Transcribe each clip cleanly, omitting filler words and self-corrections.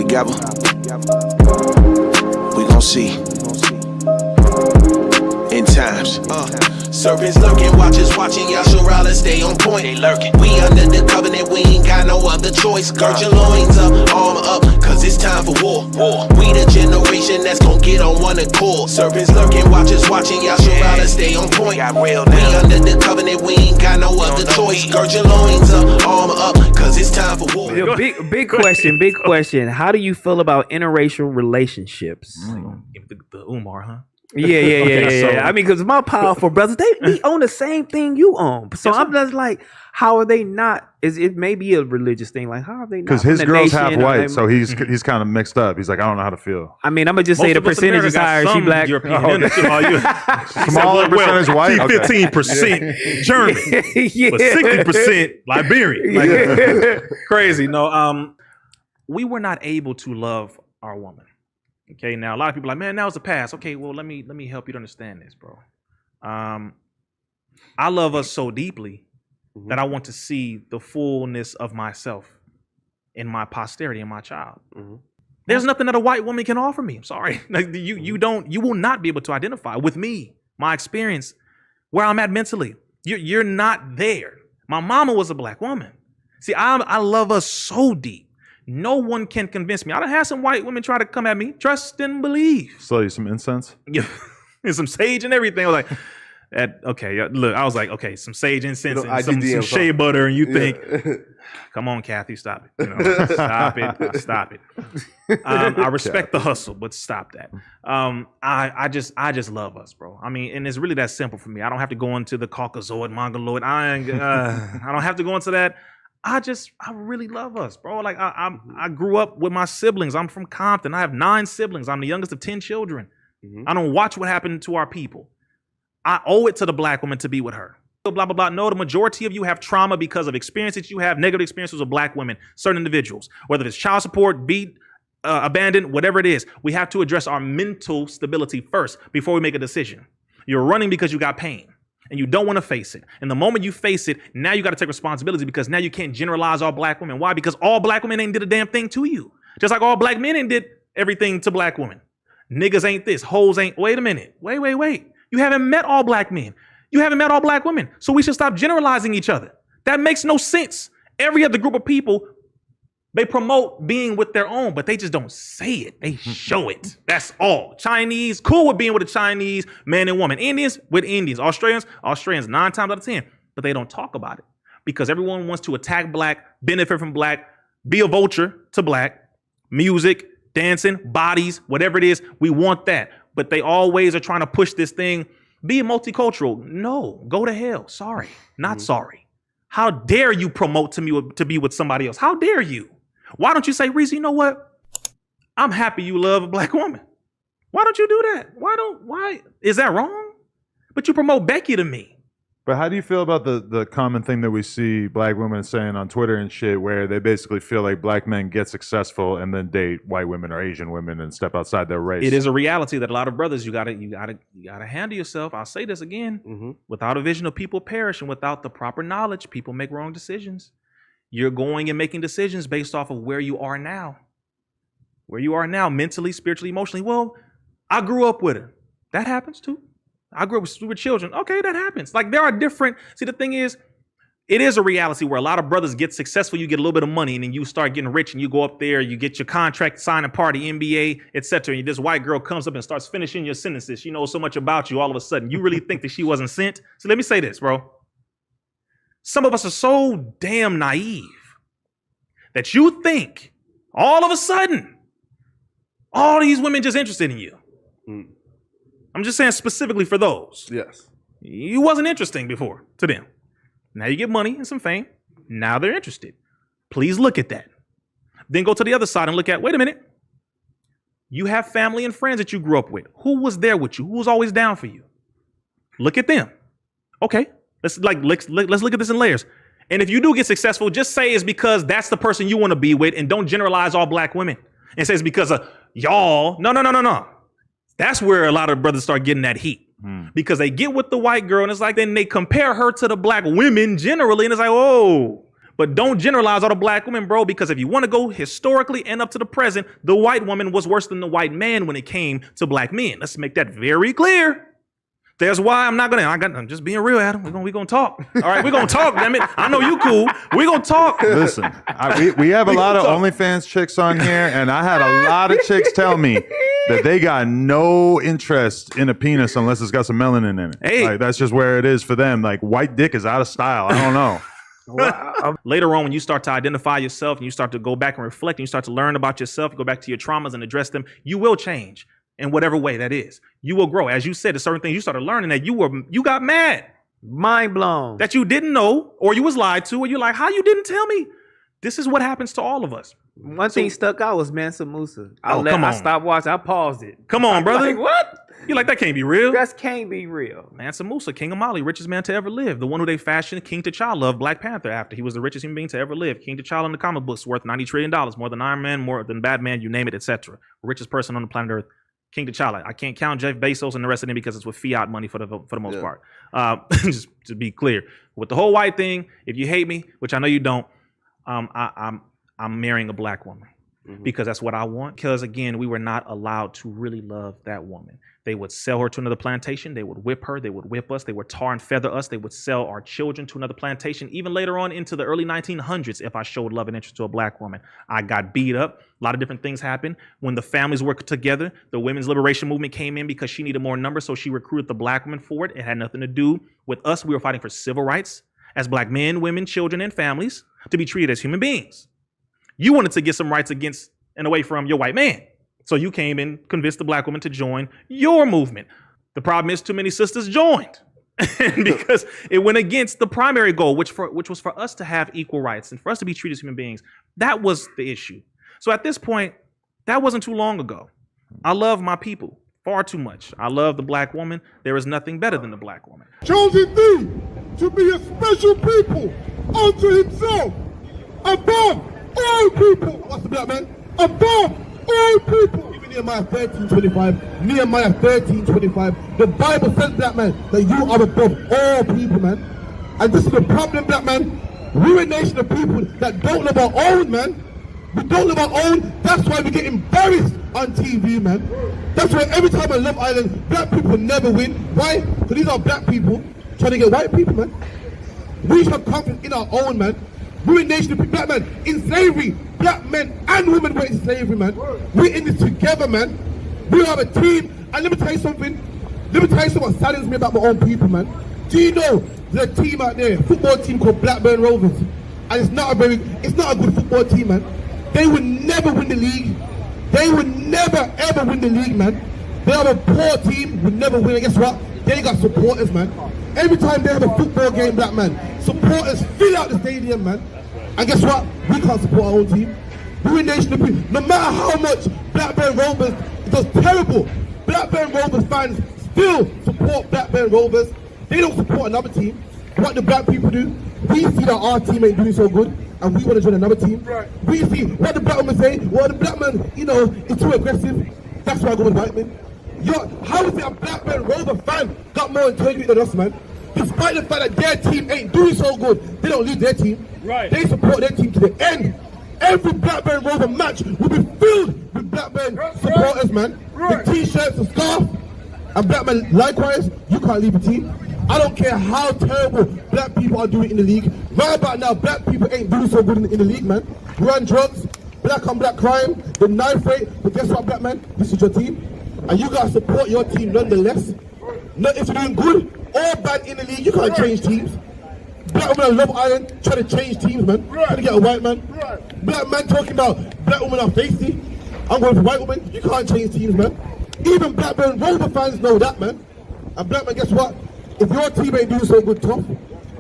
together. We gon' see. In times. Serpents lurking, watchers watching, y'all sure rather stay on point. They lurking. We under the covenant, we ain't got no other choice. Gird your loins up, armor up, cause it's time for war. We the generation that's gon' get on one accord. Serpents lurking, watchers watching, y'all sure rather stay on point. We under the covenant, we ain't got no other choice. Gird your loins up, armor up, cause it's time for war. Yo, big question. How do you feel about interracial relationships? The Umar, huh? Yeah. I mean, because my powerful brothers, they own the same thing you own. So I'm just like, how are they not? It may be a religious thing. Like, how are they not? Because his girl's half white, so he's kind of mixed up. He's like, I don't know how to feel. I mean, I'm gonna just say the percentage is higher. She black. Smaller percentage white. 15% German, but 60% Liberian. Like, crazy. No, we were not able to love our woman. Okay, now a lot of people are like, man, that was the past. Okay, well, let me help you to understand this, bro. I love us so deeply that I want to see the fullness of myself in my posterity, in my child. There's nothing that a white woman can offer me. I'm sorry. Like, you will not be able to identify with me, my experience, where I'm at mentally. You're not there. My mama was a black woman. See, I love us so deep. No one can convince me. I done had some white women try to come at me. Trust and believe. Sell you some incense? Yeah, and some sage and everything. I was like, look, I was like, okay, some sage incense and some shea butter, and you think, come on, Kathy, stop it. Stop it. I respect the hustle, but stop that. I just love us, bro. I mean, and it's really that simple for me. I don't have to go into the Caucasoid, Mongoloid. I don't have to go into that. I really love us, bro. Like I grew up with my siblings. I'm from Compton. I have 9 siblings. I'm the youngest of 10 children. I don't watch what happened to our people. I owe it to the black woman to be with her. Blah, blah, blah. No, the majority of you have trauma because of experiences you have, negative experiences with black women, certain individuals, whether it's child support, beat, abandoned, whatever it is. We have to address our mental stability first before we make a decision. You're running because you got pain. And you don't want to face it. And the moment you face it, now you got to take responsibility because now you can't generalize all black women. Why? Because all black women ain't did a damn thing to you. Just like all black men ain't did everything to black women. Niggas ain't this. Hoes ain't. Wait a minute. Wait. You haven't met all black men. You haven't met all black women. So we should stop generalizing each other. That makes no sense. Every other group of people, they promote being with their own, but they just don't say it. They show it. That's all. Chinese, cool with being with a Chinese man and woman. Indians with Indians. Australians 9 times out of 10. But they don't talk about it because everyone wants to attack black, benefit from black, be a vulture to black, music, dancing, bodies, whatever it is. We want that. But they always are trying to push this thing, be multicultural. No, go to hell. Sorry, not sorry. How dare you promote to me to be with somebody else? How dare you? Why don't you say, Reese, you know what? I'm happy you love a black woman. Why don't you do that? Why? Is that wrong? But you promote Becky to me. But how do you feel about the common thing that we see black women saying on Twitter and shit, where they basically feel like black men get successful and then date white women or Asian women and step outside their race? It is a reality that a lot of brothers, you gotta handle yourself. I'll say this again. Without a vision of people perish, and without the proper knowledge, people make wrong decisions. You're going and making decisions based off of where you are now. Where you are now, mentally, spiritually, emotionally. Well, I grew up with her. That happens too. I grew up with children. Okay, that happens. Like, there are different. See, the thing is, it is a reality where a lot of brothers get successful. You get a little bit of money, and then you start getting rich, and you go up there, you get your contract, sign a party, NBA, etc. And this white girl comes up and starts finishing your sentences. She knows so much about you. All of a sudden, you really think that she wasn't sent. So let me say this, bro. Some of us are so damn naive that you think all of a sudden all these women just interested in you. I'm just saying specifically for those. Yes. You wasn't interesting before to them. Now you get money and some fame. Now they're interested. Please look at that. Then go to the other side and look at, wait a minute. You have family and friends that you grew up with. Who was there with you? Who was always down for you? Look at them. Okay. Let's look at this in layers. And if you do get successful, just say it's because that's the person you want to be with, and don't generalize all black women and say it's because of y'all. No. That's where a lot of brothers start getting that heat because they get with the white girl and it's like, then they compare her to the black women generally. And it's like, oh, But don't generalize all the black women, bro, because if you want to go historically and up to the present, the white woman was worse than the white man when it came to black men. Let's make that very clear. That's why I'm just being real, Adam. We're gonna talk. All right, we're gonna talk, damn it. I know you cool. We're gonna talk. Listen, we have a lot of OnlyFans chicks on here, and I had a lot of chicks tell me that they got no interest in a penis unless it's got some melanin in it. Hey. Like, that's just where it is for them. Like, white dick is out of style. I don't know. Later on, when you start to identify yourself and you start to go back and reflect and you start to learn about yourself, you go back to your traumas and address them, you will change in whatever way that is. You will grow. As you said, there's certain things you started learning that you got mad. Mind blown. That you didn't know, or you was lied to, or you're like, how you didn't tell me? This is what happens to all of us. One thing stuck out was Mansa Musa. Come on. I stopped watching. I paused it. Come on, brother. Like, what? You're like, that can't be real. That can't be real. Mansa Musa, King of Mali, richest man to ever live. The one who they fashioned King T'Challa of Black Panther after. He was the richest human being to ever live. King T'Challa in the comic books worth $90 trillion, more than Iron Man, more than Batman, you name it, etc. Richest person on the planet Earth. King T'Challa. I can't count Jeff Bezos and the rest of them because it's with fiat money for the most part. Just to be clear, with the whole white thing, if you hate me, which I know you don't, I'm marrying a black woman because that's what I want. Because again, we were not allowed to really love that woman. They would sell her to another plantation. They would whip her. They would whip us. They would tar and feather us. They would sell our children to another plantation. Even later on into the early 1900s, if I showed love and interest to a black woman, I got beat up. A lot of different things happened. When the families worked together, the women's liberation movement came in because she needed more numbers, so she recruited the black women for it. It had nothing to do with us. We were fighting for civil rights as black men, women, children, and families to be treated as human beings. You wanted to get some rights against and away from your white man. So you came and convinced the black woman to join your movement. The problem is too many sisters joined because it went against the primary goal, which was for us to have equal rights and for us to be treated as human beings. That was the issue. So at this point, that wasn't too long ago. I love my people far too much. I love the black woman. There is nothing better than the black woman. Chosen thee to be a special people unto himself above all people. What's the black man? Above all people. Even Nehemiah 13:25. Nehemiah 13:25. The Bible says, black man, that you are above all people, man. And this is the problem, black man. We're a nation of people that don't love our own, man. We don't love our own. That's why we get embarrassed on TV, man. That's why every time on Love Island, black people never win. Why? Because these are black people trying to get white people, man. We should have confidence in our own, man. We're a nation of people, black men in slavery. Black men and women were in slavery, man. We're in this together, man. We are a team. And let me tell you something. Let me tell you something that saddens me about my own people, man. Do you know there's a team out there, a football team called Blackburn Rovers? And it's not a good football team, man. They would never win the league. They would never ever win the league, man. They are a poor team, would never win. And guess what? They got supporters, man. Every time they have a football game, black man, supporters fill out the stadium, man. And guess what? We can't support our own team. We're a nation of people. No matter how much Blackburn Rovers does terrible, Blackburn Rovers fans still support Blackburn Rovers. They don't support another team. What do black people do? We see that our team ain't doing so good, and we want to join another team. Right. We see what the black women say. Well, the black man, is too aggressive. That's why I go with white men. How is it a Blackburn Rover fan got more integrity than us, man? Despite the fact that their team ain't doing so good, they don't leave their team. Right. They support their team to the end. Every Blackburn Rover match will be filled with Blackburn supporters, man. Right. The t-shirts, the scarf, and black men likewise. You can't leave a team. I don't care how terrible black people are doing in the league. Right about now, black people ain't doing so good in the league, man. We're on drugs, black on black crime, the knife rate. But guess what, black man? This is your team. And you gotta support your team nonetheless. Not if you're doing good or bad in the league, you can't change teams. Black women on Love Island trying to change teams, man. Trying to get a white man. Black man talking about black women are feisty. I'm going for white women. You can't change teams, man. Even Blackburn Rover fans know that, man. And black man, guess what? If your team ain't doing so good, tough,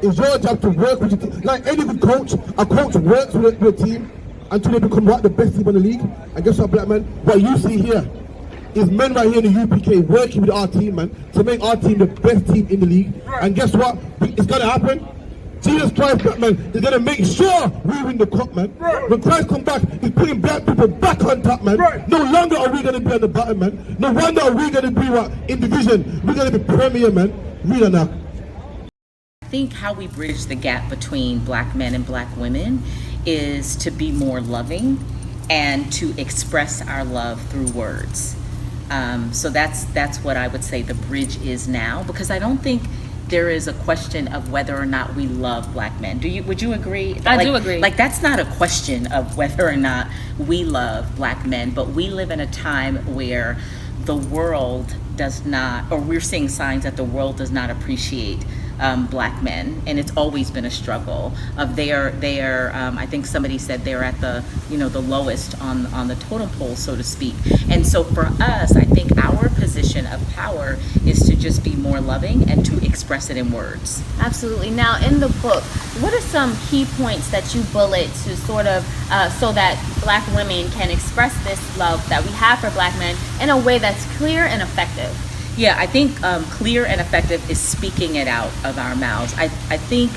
it's your job to work with your team. Like any good coach, a coach works with a team until they become the best team in the league. And guess what, black man? What you see here is men right here in the UPK working with our team, man, to make our team the best team in the league. And guess what? It's gonna happen. Jesus Christ, black man, is gonna make sure we win the cup, man. When Christ comes back, he's putting black people back on top, man. No longer are we gonna be on the bottom, man. No wonder are we gonna be in division. We're gonna be premier, man. Read on that. think how we bridge the gap between Black men and Black women is to be more loving and to express our love through words. So that's what I would say the bridge is now, because I don't think there is a question of whether or not we love Black men. Would you agree? I do agree. Like, that's not a question of whether or not we love Black men, but we live in a time where the world does not, or we're seeing signs that the world does not appreciate Black men, and it's always been a struggle. Of I think somebody said they're at the lowest on the totem pole, so to speak. And so for us, I think our position of power is to just be more loving and to express it in words. Absolutely. Now, in the book, what are some key points that you bullet to sort of so that Black women can express this love that we have for Black men in a way that's clear and effective? Yeah, I think clear and effective is speaking it out of our mouths. I think,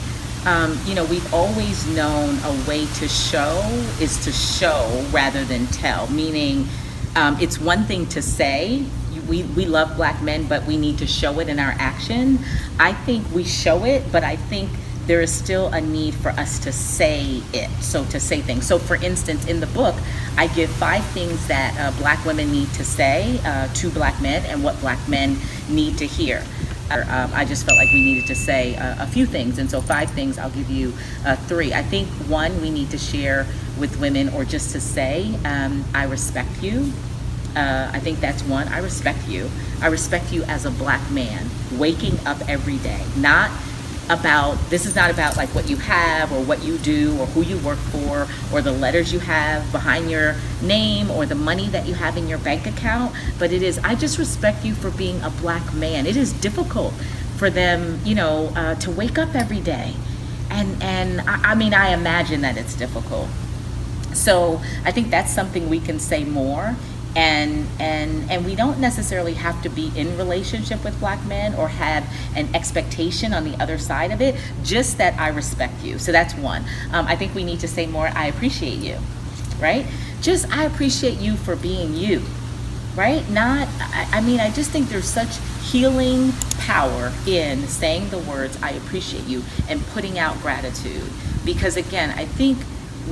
we've always known a way to show is to show rather than tell, meaning it's one thing to say, we love Black men, but we need to show it in our action. I think we show it, but I think there is still a need for us to say it, so to say things. So for instance, in the book, I give 5 things that Black women need to say to Black men and what Black men need to hear. I just felt like we needed to say a few things, and so 5 things, I'll give you 3. I think 1, we need to share with women, or just to say, I respect you. I think that's 1, I respect you. I respect you as a Black man, waking up every day, this is not about like what you have or what you do or who you work for or the letters you have behind your name or the money that you have in your bank account, but it is, I just respect you for being a Black man. It is difficult for them, to wake up every day. And I imagine that it's difficult. So I think that's something we can say more. And we don't necessarily have to be in relationship with Black men or have an expectation on the other side of it, just that I respect you. So that's 1. I think we need to say more, I appreciate you, right? Just, I appreciate you for being you, right? I just think there's such healing power in saying the words, I appreciate you, and putting out gratitude. Because again, I think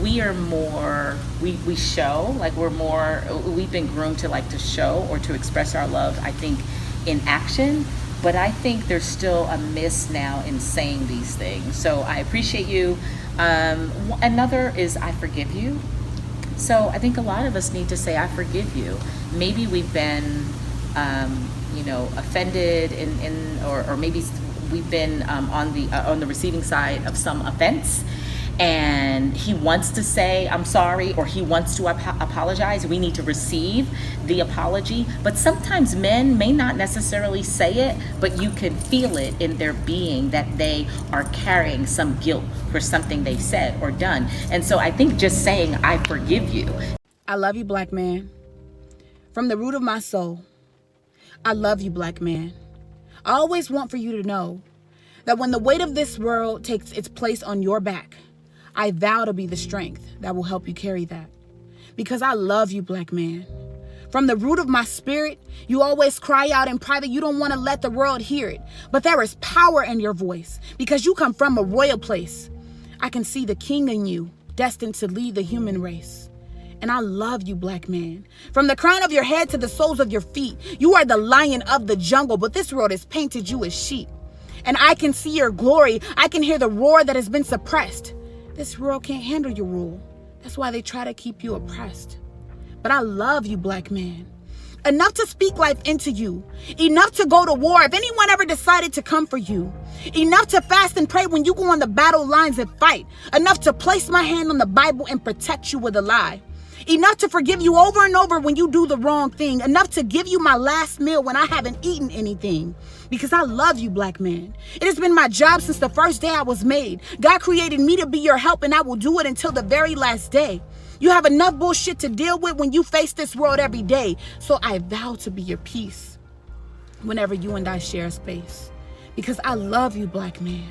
we are more, we show, like we've been groomed to like to show or to express our love, I think, in action, but I think there's still a miss now in saying these things. So I appreciate you. Another is I forgive you. So I think a lot of us need to say, I forgive you. Maybe we've been, offended or maybe we've been on the receiving side of some offense, and he wants to say I'm sorry, or he wants to apologize. We need to receive the apology. But sometimes men may not necessarily say it, but you can feel it in their being that they are carrying some guilt for something they said or done. And so I think just saying I forgive you. I love you, Black man. From the root of my soul, I love you, Black man. I always want for you to know that when the weight of this world takes its place on your back, I vow to be the strength that will help you carry that. Because I love you, Black man. From the root of my spirit, you always cry out in private. You don't want to let the world hear it. But there is power in your voice because you come from a royal place. I can see the king in you, destined to lead the human race. And I love you, Black man. From the crown of your head to the soles of your feet, you are the lion of the jungle, but this world has painted you as sheep. And I can see your glory. I can hear the roar that has been suppressed. This world can't handle your rule. That's why they try to keep you oppressed. But I love you, Black man. Enough to speak life into you. Enough to go to war if anyone ever decided to come for you. Enough to fast and pray when you go on the battle lines and fight. Enough to place my hand on the Bible and protect you with a lie. Enough to forgive you over and over when you do the wrong thing. Enough to give you my last meal when I haven't eaten anything. Because I love you, Black man. It has been my job since the first day I was made. God created me to be your help, and I will do it until the very last day. You have enough bullshit to deal with when you face this world every day. So I vow to be your peace whenever you and I share space. Because I love you, Black man.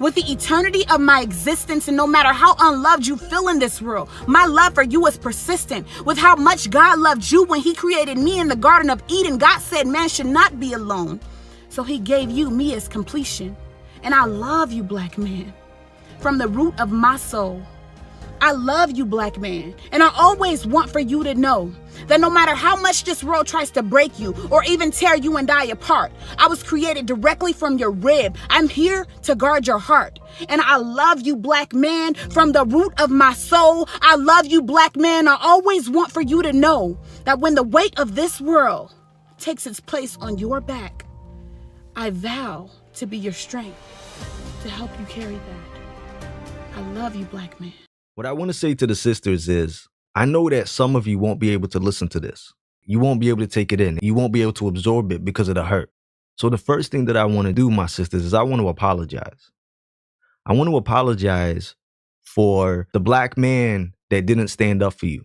With the eternity of my existence, and no matter how unloved you feel in this world, my love for you is persistent. With how much God loved you when he created me in the Garden of Eden, God said man should not be alone. So he gave you me as completion. And I love you, black man. From the root of my soul, I love you, black man. And I always want for you to know that no matter how much this world tries to break you or even tear you and I apart, I was created directly from your rib. I'm here to guard your heart. And I love you, black man, from the root of my soul. I love you, black man. I always want for you to know that when the weight of this world takes its place on your back, I vow to be your strength, to help you carry that. I love you, black man. What I want to say to the sisters is, I know that some of you won't be able to listen to this. You won't be able to take it in. You won't be able to absorb it because of the hurt. So the first thing that I want to do, my sisters, is I want to apologize. I want to apologize for the black man that didn't stand up for you.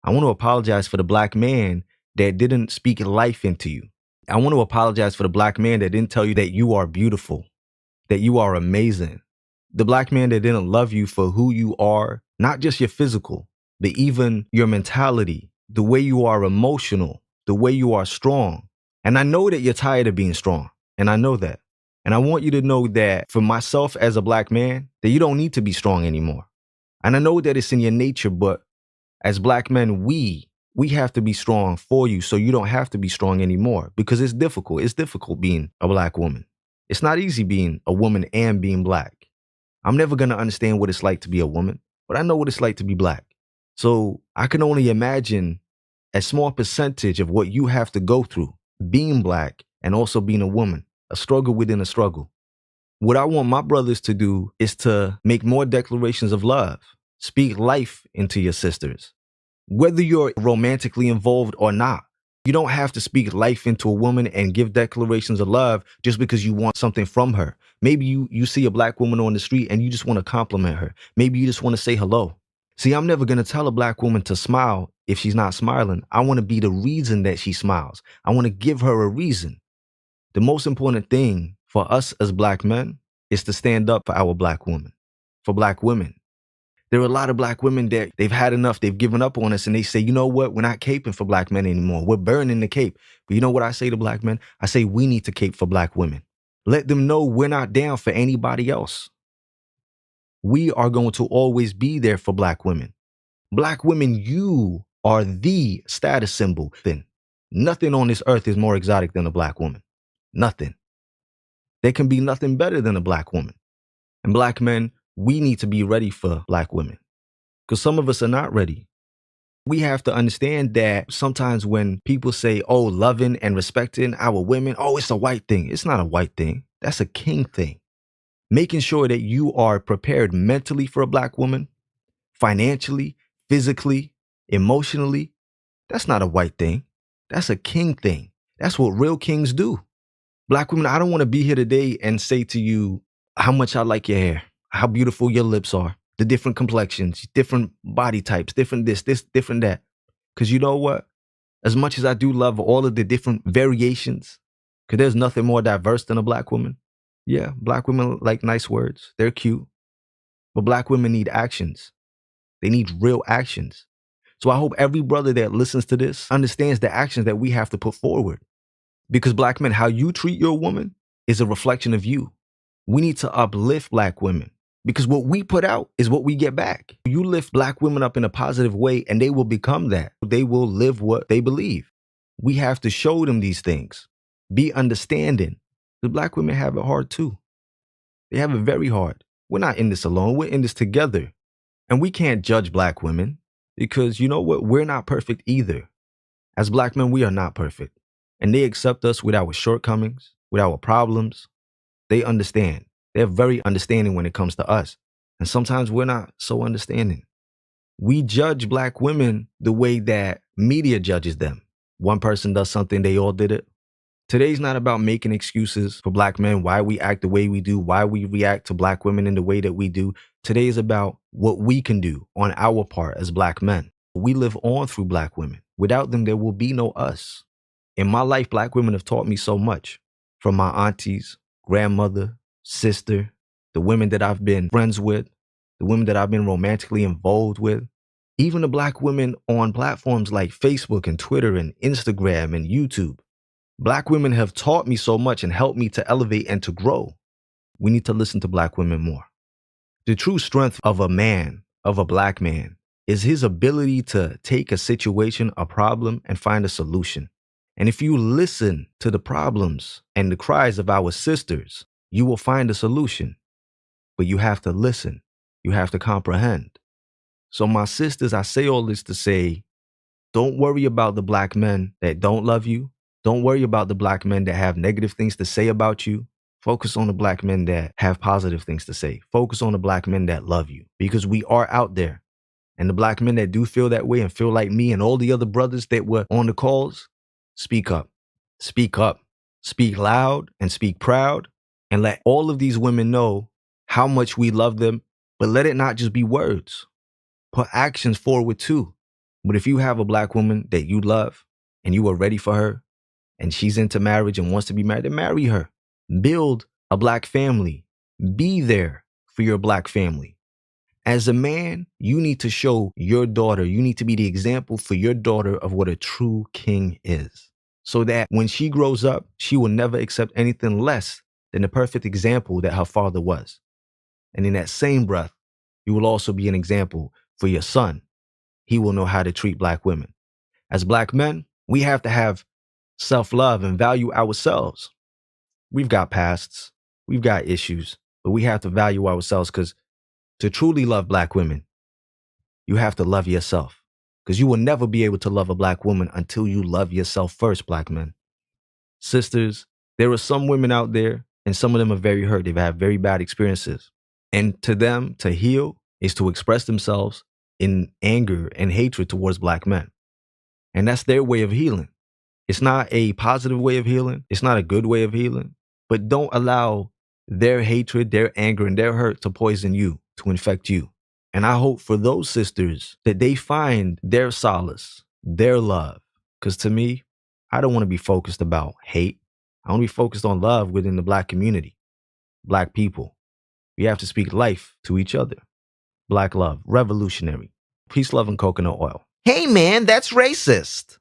I want to apologize for the black man that didn't speak life into you. I want to apologize for the black man that didn't tell you that you are beautiful, that you are amazing. The black man that didn't love you for who you are, not just your physical, but even your mentality, the way you are emotional, the way you are strong. And I know that you're tired of being strong. And I know that. And I want you to know that for myself as a black man, that you don't need to be strong anymore. And I know that it's in your nature, but as black men, we have to be strong for you so you don't have to be strong anymore, because it's difficult. It's difficult being a black woman. It's not easy being a woman and being black. I'm never going to understand what it's like to be a woman, but I know what it's like to be black. So I can only imagine a small percentage of what you have to go through being black and also being a woman, a struggle within a struggle. What I want my brothers to do is to make more declarations of love, speak life into your sisters. Whether you're romantically involved or not, you don't have to speak life into a woman and give declarations of love just because you want something from her. Maybe you see a black woman on the street and you just want to compliment her. Maybe you just want to say hello. See, I'm never going to tell a black woman to smile if she's not smiling. I want to be the reason that she smiles. I want to give her a reason. The most important thing for us as black men is to stand up for our black woman, for black women. There are a lot of black women that they've had enough. They've given up on us and they say, you know what? We're not caping for black men anymore. We're burning the cape. But you know what I say to black men? I say we need to cape for black women. Let them know we're not down for anybody else. We are going to always be there for black women. Black women, you are the status symbol. Then nothing on this earth is more exotic than a black woman. Nothing. There can be nothing better than a black woman. And black men, we need to be ready for black women, because some of us are not ready. We have to understand that sometimes when people say, oh, loving and respecting our women, oh, it's a white thing. It's not a white thing. That's a king thing. Making sure that you are prepared mentally for a black woman, financially, physically, emotionally, that's not a white thing. That's a king thing. That's what real kings do. Black women, I don't want to be here today and say to you how much I like your hair, how beautiful your lips are, the different complexions, different body types, different this, different that. Because you know what? As much as I do love all of the different variations, because there's nothing more diverse than a black woman. Yeah, black women like nice words. They're cute. But black women need actions. They need real actions. So I hope every brother that listens to this understands the actions that we have to put forward. Because black men, how you treat your woman is a reflection of you. We need to uplift black women, because what we put out is what we get back. You lift black women up in a positive way and they will become that. They will live what they believe. We have to show them these things. Be understanding. The black women have it hard too. They have it very hard. We're not in this alone. We're in this together. And we can't judge black women because you know what? We're not perfect either. As black men, we are not perfect. And they accept us with our shortcomings, with our problems. They understand. They're very understanding when it comes to us. And sometimes we're not so understanding. We judge black women the way that media judges them. One person does something, they all did it. Today's not about making excuses for black men, why we act the way we do, why we react to black women in the way that we do. Today is about what we can do on our part as black men. We live on through black women. Without them, there will be no us. In my life, black women have taught me so much, from my aunties, grandmother, sister, the women that I've been friends with, the women that I've been romantically involved with, even the black women on platforms like Facebook and Twitter and Instagram and YouTube. Black women have taught me so much and helped me to elevate and to grow. we need to listen to black women more. The true strength of a man, of a black man, is his ability to take a situation, a problem, and find a solution. And if you listen to the problems and the cries of our sisters, you will find a solution. But you have to listen. You have to comprehend. So my sisters, I say all this to say, don't worry about the black men that don't love you. Don't worry about the black men that have negative things to say about you. Focus on the black men that have positive things to say. Focus on the black men that love you, because we are out there. And the black men that do feel that way and feel like me and all the other brothers that were on the calls, speak up. Speak up. Speak loud and speak proud, and let all of these women know how much we love them. But let it not just be words. Put actions forward too. But if you have a black woman that you love and you are ready for her and she's into marriage and wants to be married, then marry her. Build a black family. Be there for your black family. As a man, you need to show your daughter, you need to be the example for your daughter of what a true king is. So that when she grows up, she will never accept anything less than the perfect example that her father was. And in that same breath, you will also be an example for your son. He will know how to treat black women. As black men, we have to have self-love and value ourselves. We've got pasts, we've got issues, but we have to value ourselves, because to truly love black women, you have to love yourself, because you will never be able to love a black woman until you love yourself first, black men. Sisters, there are some women out there, and some of them are very hurt. They've had very bad experiences. And to them, to heal is to express themselves in anger and hatred towards black men. And that's their way of healing. It's not a positive way of healing. It's not a good way of healing. But don't allow their hatred, their anger, and their hurt to poison you, to infect you. And I hope for those sisters that they find their solace, their love. Because to me, I don't want to be focused about hate. I want to be focused on love within the black community, black people. We have to speak life to each other. Black love, revolutionary. Peace, love, and coconut oil. Hey man, that's racist.